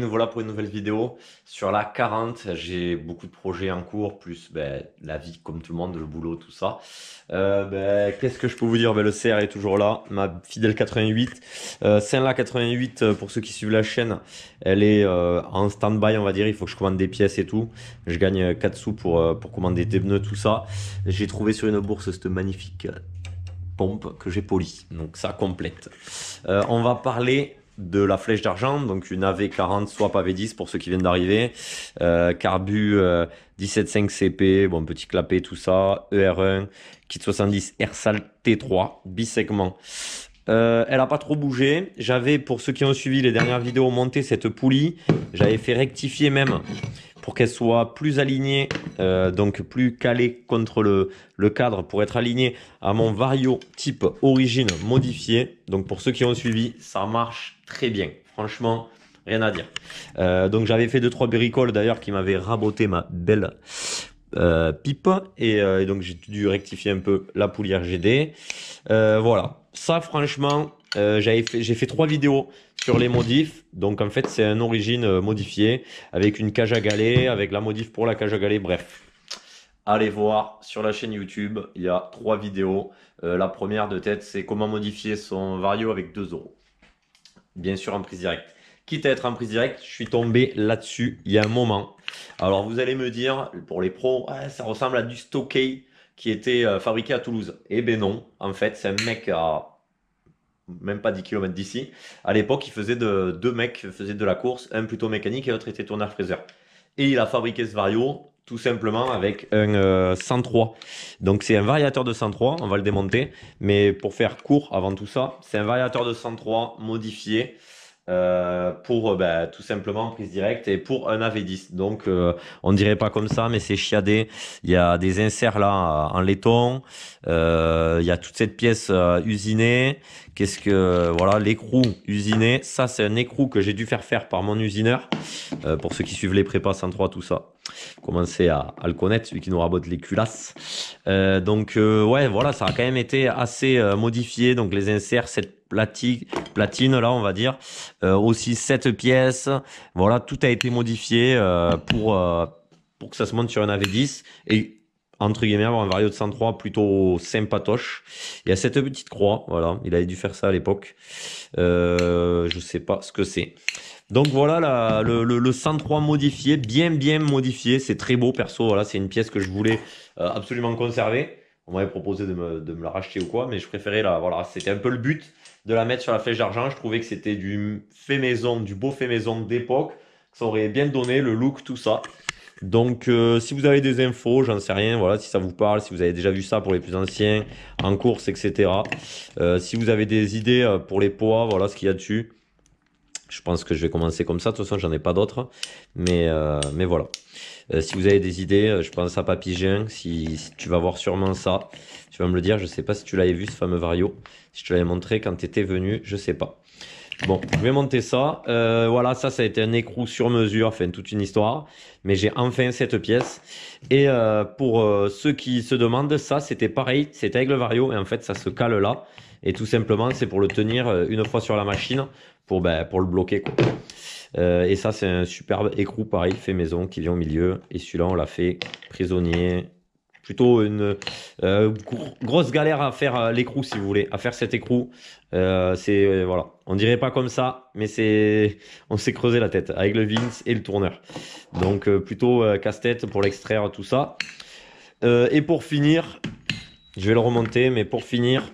Nous voilà pour une nouvelle vidéo sur la 40. J'ai beaucoup de projets en cours, plus la vie comme tout le monde, le boulot, tout ça. Qu'est-ce que je peux vous dire? Le CR est toujours là, ma fidèle 88. Celle-là 88, pour ceux qui suivent la chaîne, elle est en stand-by, on va dire. Il faut que je commande des pièces et tout. Je gagne 4 sous pour commander des pneus, tout ça. J'ai trouvé sur une bourse cette magnifique pompe que j'ai polie. Donc ça complète. On va parler de la flèche d'argent, donc une AV40 swap AV10 pour ceux qui viennent d'arriver, carbu 17.5 CP, bon petit clapet tout ça, ER1, kit 70 Airsal T3, bisegment. Elle a pas trop bougé. J'avais, pour ceux qui ont suivi les dernières vidéos, monté cette poulie. J'avais fait rectifier même pour qu'elle soit plus alignée, donc plus calée contre le cadre pour être alignée à mon Vario type origine modifié. Donc pour ceux qui ont suivi, ça marche très bien. Franchement, rien à dire. Donc j'avais fait 2-3 bricoles d'ailleurs qui m'avaient raboté ma belle pipe et donc j'ai dû rectifier un peu la poulie RGD. Voilà, ça franchement, j'ai fait 3 vidéos sur les modifs. Donc en fait c'est un origine modifié avec une cage à galets, avec la modif pour la cage à galets, bref. Allez voir sur la chaîne YouTube, il y a 3 vidéos. La première de tête, c'est comment modifier son Vario avec 2 euros. Bien sûr en prise directe. Quitte à être en prise directe, je suis tombé là-dessus il y a un moment. Alors vous allez me dire, pour les pros, ouais, ça ressemble à du Stockey qui était fabriqué à Toulouse. Eh ben non, en fait c'est un mec à même pas 10 km d'ici. À l'époque, il faisait deux mecs faisaient de la course, un plutôt mécanique et l'autre était tourneur-fraiseur. Et il a fabriqué ce Vario tout simplement avec un 103. Donc c'est un variateur de 103, on va le démonter. Mais pour faire court avant tout ça, c'est un variateur de 103 modifié pour tout simplement prise directe et pour un AV10. Donc on dirait pas comme ça, mais c'est chiadé. Il y a des inserts là en laiton. Il y a toute cette pièce usinée. Qu'est-ce que voilà, l'écrou usiné. Ça c'est un écrou que j'ai dû faire par mon usineur. Pour ceux qui suivent les prépas 103, tout ça. Commencez à le connaître, celui qui nous rabote les culasses. Ouais, voilà, ça a quand même été assez modifié. Donc les inserts, cette platine là, on va dire. Aussi cette pièce. Voilà, tout a été modifié pour que ça se monte sur un AV10 et entre guillemets avoir un Vario de 103 plutôt sympatoche. Il y a cette petite croix, voilà, il avait dû faire ça à l'époque. Je sais pas ce que c'est. Donc voilà le 103 modifié, bien modifié, c'est très beau perso, voilà, c'est une pièce que je voulais absolument conserver. On m'avait proposé de me la racheter ou quoi, mais je préférais voilà, c'était un peu le but de la mettre sur la flèche d'argent. Je trouvais que c'était du fait maison, du beau fait maison d'époque, ça aurait bien donné le look, tout ça. Donc si vous avez des infos, j'en sais rien, voilà, si ça vous parle, si vous avez déjà vu ça pour les plus anciens, en course, etc. Si vous avez des idées pour les poids, voilà ce qu'il y a dessus. Je pense que je vais commencer comme ça. De toute façon, j'en ai pas d'autres. Mais voilà. Si vous avez des idées, je pense à Papygien. Si tu vas voir sûrement ça, tu vas me le dire. Je sais pas si tu l'avais vu, ce fameux Vario. Si je te l'avais montré quand tu étais venu, je sais pas. Bon, je vais monter ça. Voilà, ça a été un écrou sur mesure. Enfin, toute une histoire. Mais j'ai enfin cette pièce. Et pour ceux qui se demandent, ça, c'était pareil. C'était avec le Vario. Et en fait, ça se cale là. Et tout simplement, c'est pour le tenir une fois sur la machine pour le bloquer, quoi. Et ça, c'est un superbe écrou, pareil, fait maison, qui vient au milieu. Et celui-là, on l'a fait prisonnier. Plutôt une grosse galère à faire l'écrou, si vous voulez, à faire cet écrou. Voilà, on dirait pas comme ça, mais on s'est creusé la tête avec le Vince et le tourneur. Donc plutôt casse-tête pour l'extraire, tout ça. Et pour finir, je vais le remonter, mais pour finir,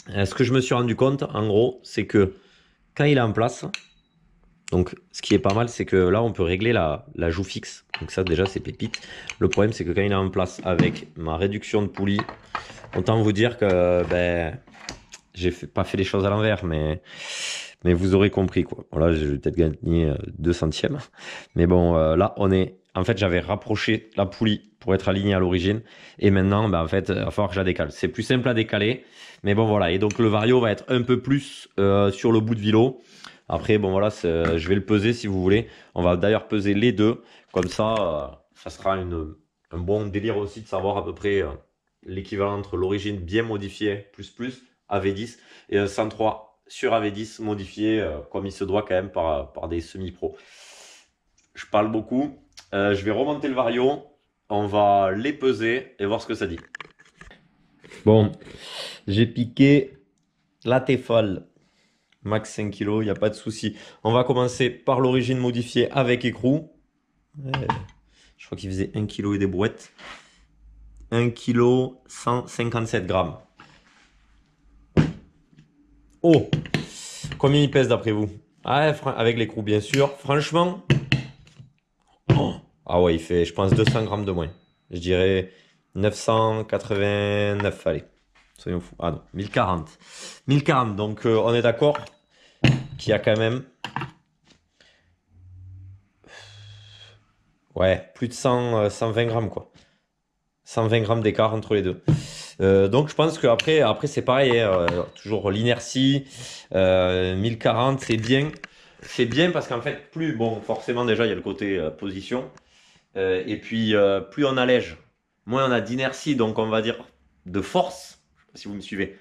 ce que je me suis rendu compte, en gros, c'est que quand il est en place, donc ce qui est pas mal, c'est que là, on peut régler la joue fixe. Donc ça, déjà, c'est pépite. Le problème, c'est que quand il est en place avec ma réduction de poulie, autant vous dire que j'ai pas fait les choses à l'envers, mais vous aurez compris, quoi. Voilà, j'ai peut-être gagné 2 centièmes. Mais bon, là, en fait, j'avais rapproché la poulie pour être aligné à l'origine. Et maintenant, en fait, il va falloir que je la décale. C'est plus simple à décaler. Mais bon, voilà. Et donc, le Vario va être un peu plus sur le bout de vilo. Après, bon, voilà, je vais le peser si vous voulez. On va d'ailleurs peser les deux. Comme ça, ça sera un bon délire aussi de savoir à peu près l'équivalent entre l'origine bien modifiée, plus, AV10, et un 103 sur AV10 modifié comme il se doit quand même par des semi-pros. Je parle beaucoup. Je vais remonter le vario. On va les peser et voir ce que ça dit. Bon, j'ai piqué la Tefal. Max 5 kg, il n'y a pas de souci. On va commencer par l'origine modifiée avec écrou. Ouais, je crois qu'il faisait 1 kg et des brouettes. 1 kg 157 grammes. Oh! Combien il pèse d'après vous? Ah, avec l'écrou bien sûr. Franchement, oh, ah ouais, il fait, je pense, 200 grammes de moins. Je dirais 989, allez. Soyons fous. Ah non, 1040. 1040, donc on est d'accord qu'il y a quand même... Ouais, plus de 100, 120 grammes quoi. 120 grammes d'écart entre les deux. Donc je pense qu'après c'est pareil, hein, toujours l'inertie, 1040 c'est bien. C'est bien parce qu'en fait, plus, bon, forcément déjà il y a le côté position. Et puis plus on allège, moins on a d'inertie, donc on va dire de force. Je sais pas si vous me suivez.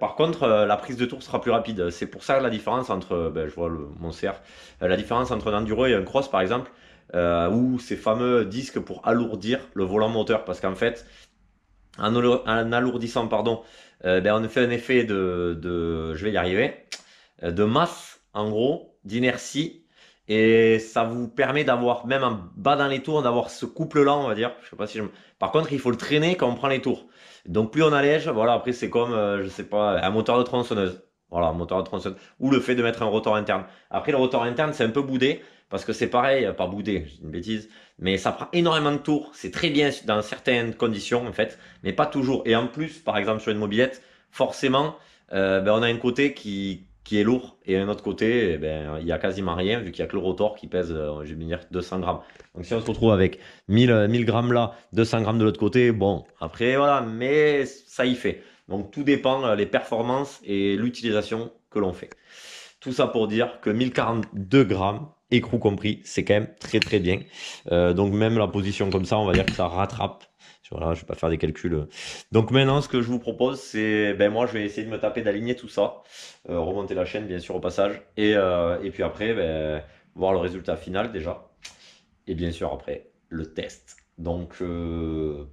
Par contre, la prise de tour sera plus rapide. C'est pour ça la différence entre, ben, je vois mon CR, la différence entre un enduro et un cross par exemple, ou ces fameux disques pour alourdir le volant moteur. Parce qu'en fait, en alourdissant, pardon, ben, on fait un effet je vais y arriver, de masse en gros, d'inertie. Et ça vous permet d'avoir, même en bas dans les tours, d'avoir ce couple-là, on va dire. Je sais pas si je... Par contre, il faut le traîner quand on prend les tours. Donc plus on allège, voilà, après c'est comme, je sais pas, un moteur de tronçonneuse. Voilà, un moteur de tronçonneuse. Ou le fait de mettre un rotor interne. Après, le rotor interne, c'est un peu boudé, parce que c'est pareil, pas boudé, c'est une bêtise, mais ça prend énormément de tours. C'est très bien dans certaines conditions, en fait, mais pas toujours. Et en plus, par exemple, sur une mobilette, forcément, ben, on a un côté qui est lourd, et un autre côté, eh ben, il y a quasiment rien, vu qu'il y a que le rotor qui pèse, je vais dire, 200 grammes. Donc si on se retrouve avec 1000 grammes là, 200 grammes de l'autre côté, bon, après voilà, mais ça y fait. Donc tout dépend les performances et l'utilisation que l'on fait. Tout ça pour dire que 1042 grammes, écrou compris, c'est quand même très très bien. Donc même la position comme ça, on va dire que ça rattrape. Voilà, je vais pas faire des calculs. Donc maintenant, ce que je vous propose, c'est, ben moi, je vais essayer de me taper d'aligner tout ça, remonter la chaîne bien sûr au passage, et puis après, ben, voir le résultat final déjà, et bien sûr après le test. Donc, je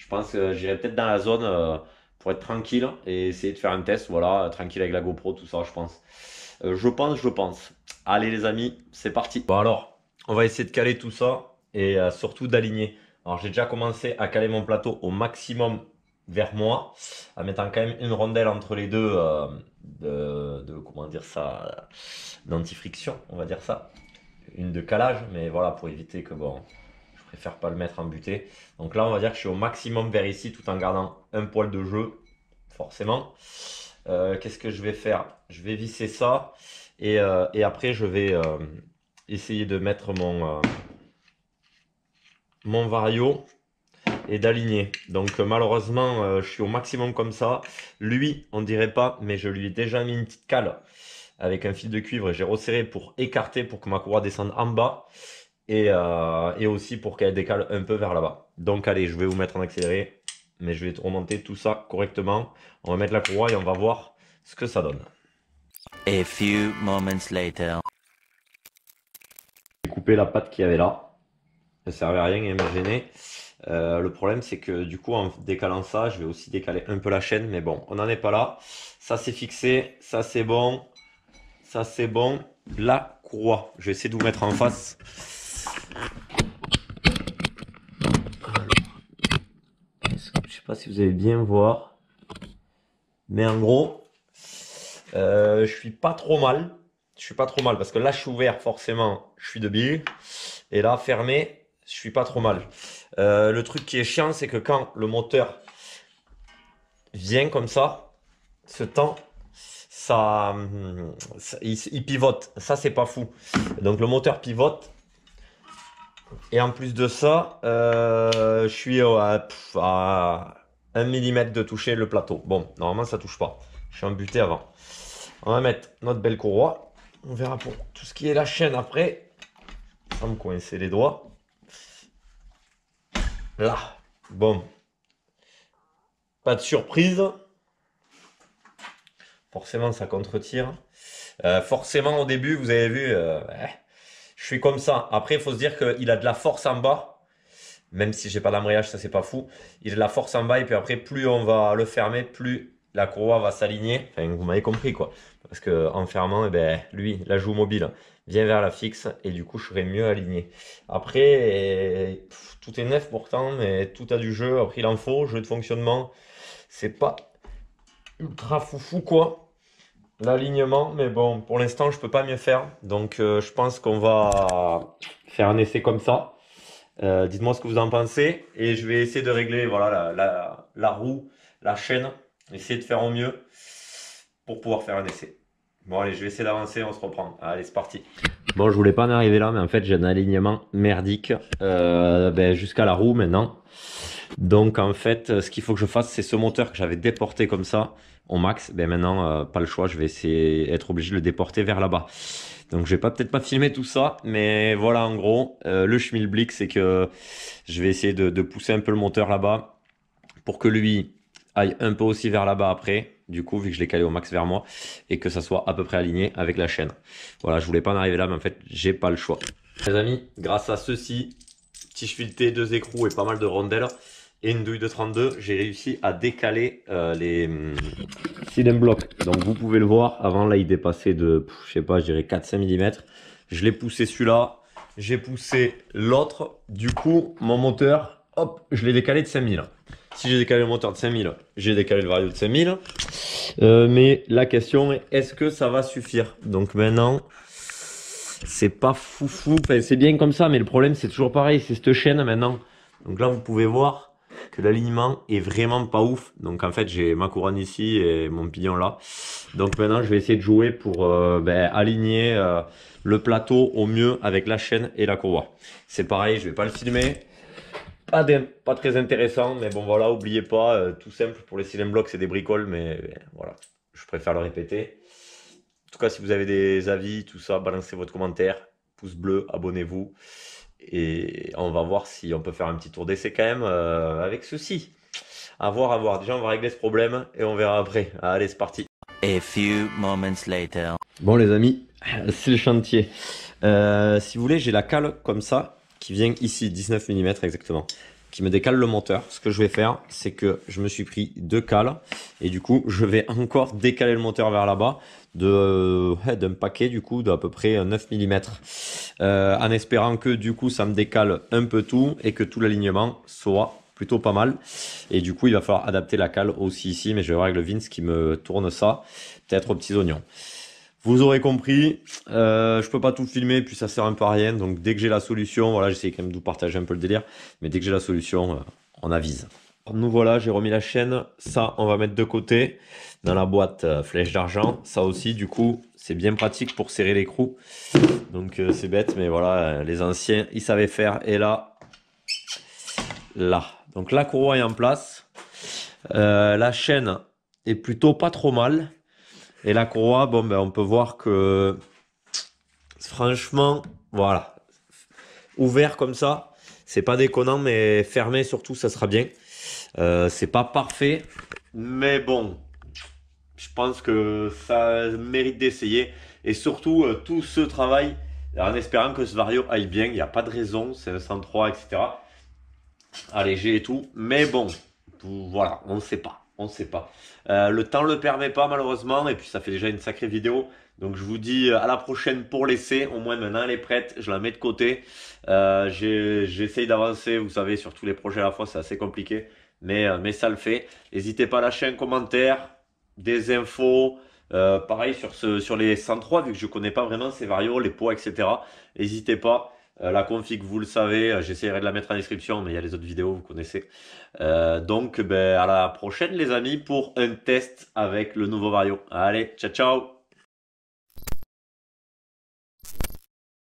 pense que j'irai peut-être dans la zone pour être tranquille et essayer de faire un test, voilà, tranquille avec la GoPro, tout ça, je pense. Je pense. Allez les amis, c'est parti. Bon alors, on va essayer de caler tout ça et surtout d'aligner. Alors j'ai déjà commencé à caler mon plateau au maximum vers moi, en mettant quand même une rondelle entre les deux comment dire ça, d'anti-friction, on va dire ça. Une de calage, mais voilà, pour éviter que bon, je préfère pas le mettre en butée. Donc là, on va dire que je suis au maximum vers ici tout en gardant un poil de jeu, forcément. Qu'est-ce que je vais faire? Je vais visser ça et après je vais essayer de mettre mon vario et d'aligner. Donc malheureusement, je suis au maximum comme ça. Lui, on dirait pas, mais je lui ai déjà mis une petite cale avec un fil de cuivre. J'ai resserré pour écarter, pour que ma courroie descende en bas et aussi pour qu'elle décale un peu vers là-bas. Donc allez, je vais vous mettre en accéléré, mais je vais remonter tout ça correctement. On va mettre la courroie et on va voir ce que ça donne. A few moments later. J'ai coupé la patte qu'il y avait là. Ça servait à rien et me gênait. Le problème, c'est que du coup, en décalant ça, je vais aussi décaler un peu la chaîne. Mais bon, on n'en est pas là. Ça, c'est fixé. Ça, c'est bon. Ça, c'est bon. La courroie. Je vais essayer de vous mettre en face. Je sais pas si vous allez bien voir. Mais en gros, je suis pas trop mal. Je suis pas trop mal parce que là, je suis ouvert, forcément, je suis débile. Et là, fermé, je suis pas trop mal. Le truc qui est chiant, c'est que quand le moteur vient comme ça, ce temps, il pivote. Ça, c'est pas fou. Donc, le moteur pivote. Et en plus de ça, je suis à 1 mm de toucher le plateau. Bon, normalement, ça touche pas. Je suis embuté avant. On va mettre notre belle courroie. On verra pour tout ce qui est la chaîne après. Sans me coincer les doigts. Là. Bon. Pas de surprise. forcément ça contre-tire. Forcément au début, vous avez vu, je suis comme ça. Après, il faut se dire qu'il a de la force en bas, même si j'ai pas d'embrayage, ça c'est pas fou. Il a de la force en bas et puis après, plus on va le fermer, plus la courroie va s'aligner. Enfin, vous m'avez compris quoi. Parce que en fermant, eh ben, lui, la joue mobile vient vers la fixe et du coup, je serai mieux aligné. Après, tout est neuf pourtant, mais tout a du jeu. Après, il en faut, jeu de fonctionnement. C'est pas ultra foufou quoi, l'alignement, mais bon, pour l'instant, je peux pas mieux faire. Donc, je pense qu'on va faire un essai comme ça. Dites-moi ce que vous en pensez et je vais essayer de régler voilà, la roue, la chaîne, essayer de faire au mieux pour pouvoir faire un essai. Bon allez, je vais essayer d'avancer, on se reprend. Allez, c'est parti. Bon, je voulais pas en arriver là, mais en fait j'ai un alignement merdique jusqu'à la roue maintenant. Donc en fait, ce qu'il faut que je fasse, c'est ce moteur que j'avais déporté comme ça au max. Ben maintenant, pas le choix, je vais essayer être obligé de le déporter vers là-bas. Donc je vais peut-être pas filmer tout ça, mais voilà en gros, le schmilblick, c'est que je vais essayer de pousser un peu le moteur là-bas pour que lui aille un peu aussi vers là-bas après, du coup vu que je l'ai calé au max vers moi, et que ça soit à peu près aligné avec la chaîne. Voilà, je voulais pas en arriver là, mais en fait j'ai pas le choix. Les amis, grâce à ceci, petit fileté, 2 écrous et pas mal de rondelles, et une douille de 32, j'ai réussi à décaler les cylinder blocks. Donc vous pouvez le voir, avant là il dépassait de, je sais pas, je dirais 4-5 mm. Je l'ai poussé celui-là, j'ai poussé l'autre, du coup mon moteur, hop, je l'ai décalé de 5000. Si j'ai décalé le moteur de 5000, j'ai décalé le vario de 5000. Mais la question est, est-ce que ça va suffire? Donc maintenant, c'est pas foufou, enfin, c'est bien comme ça, mais le problème c'est toujours pareil, c'est cette chaîne maintenant. Donc là vous pouvez voir que l'alignement est vraiment pas ouf. Donc en fait j'ai ma couronne ici et mon pignon là. Donc maintenant je vais essayer de jouer pour aligner le plateau au mieux avec la chaîne et la courroie. C'est pareil, je vais pas le filmer. Pas très intéressant, mais bon voilà, oubliez pas, tout simple pour les cylinder blocks, c'est des bricoles, mais voilà, je préfère le répéter. En tout cas, si vous avez des avis, tout ça, balancez votre commentaire, pouce bleu, abonnez-vous, et on va voir si on peut faire un petit tour d'essai quand même avec ceci. À voir, à voir. Déjà, on va régler ce problème et on verra après. Allez, c'est parti. A few moments later. Bon les amis, c'est le chantier. Si vous voulez, j'ai la cale comme ça, qui vient ici, 19 mm exactement, qui me décale le moteur. Ce que je vais faire, c'est que je me suis pris 2 cales et du coup, je vais encore décaler le moteur vers là-bas d'un paquet du coup d'à peu près 9 mm en espérant que du coup, ça me décale un peu tout et que tout l'alignement soit plutôt pas mal. Et du coup, il va falloir adapter la cale aussi ici, mais je vais voir avec le Vince qui me tourne ça, peut-être aux petits oignons. Vous aurez compris, je peux pas tout filmer, puis ça sert un peu à rien. Donc dès que j'ai la solution, voilà, j'essaie quand même de vous partager un peu le délire. Mais dès que j'ai la solution, on avise. Nous voilà, j'ai remis la chaîne. Ça, on va mettre de côté dans la boîte flèche d'argent. Ça aussi, du coup, c'est bien pratique pour serrer l'écrou. Donc c'est bête, mais voilà, les anciens, ils savaient faire. Et là, donc la courroie est en place. La chaîne est plutôt pas trop mal. Et la courroie, bon, ben, on peut voir que, franchement, voilà, ouvert comme ça, c'est pas déconnant, mais fermé surtout, ça sera bien. C'est pas parfait, mais bon, je pense que ça mérite d'essayer. Et surtout, tout ce travail, en espérant que ce vario aille bien, il n'y a pas de raison, c'est un 103, etc. Allégé et tout, mais bon, voilà, on ne sait pas. On ne sait pas. Le temps ne le permet pas malheureusement et puis ça fait déjà une sacrée vidéo. Donc je vous dis à la prochaine pour l'essai. Au moins maintenant elle est prête, je la mets de côté. J'essaye d'avancer, vous savez, sur tous les projets à la fois, c'est assez compliqué. Mais ça le fait. N'hésitez pas à lâcher un commentaire, des infos. Pareil sur les 103, vu que je ne connais pas vraiment ces varios, les poids, etc. N'hésitez pas. La config, vous le savez, j'essaierai de la mettre en description, mais il y a les autres vidéos, vous connaissez. Donc, à la prochaine, les amis, pour un test avec le nouveau vario. Allez, ciao, ciao!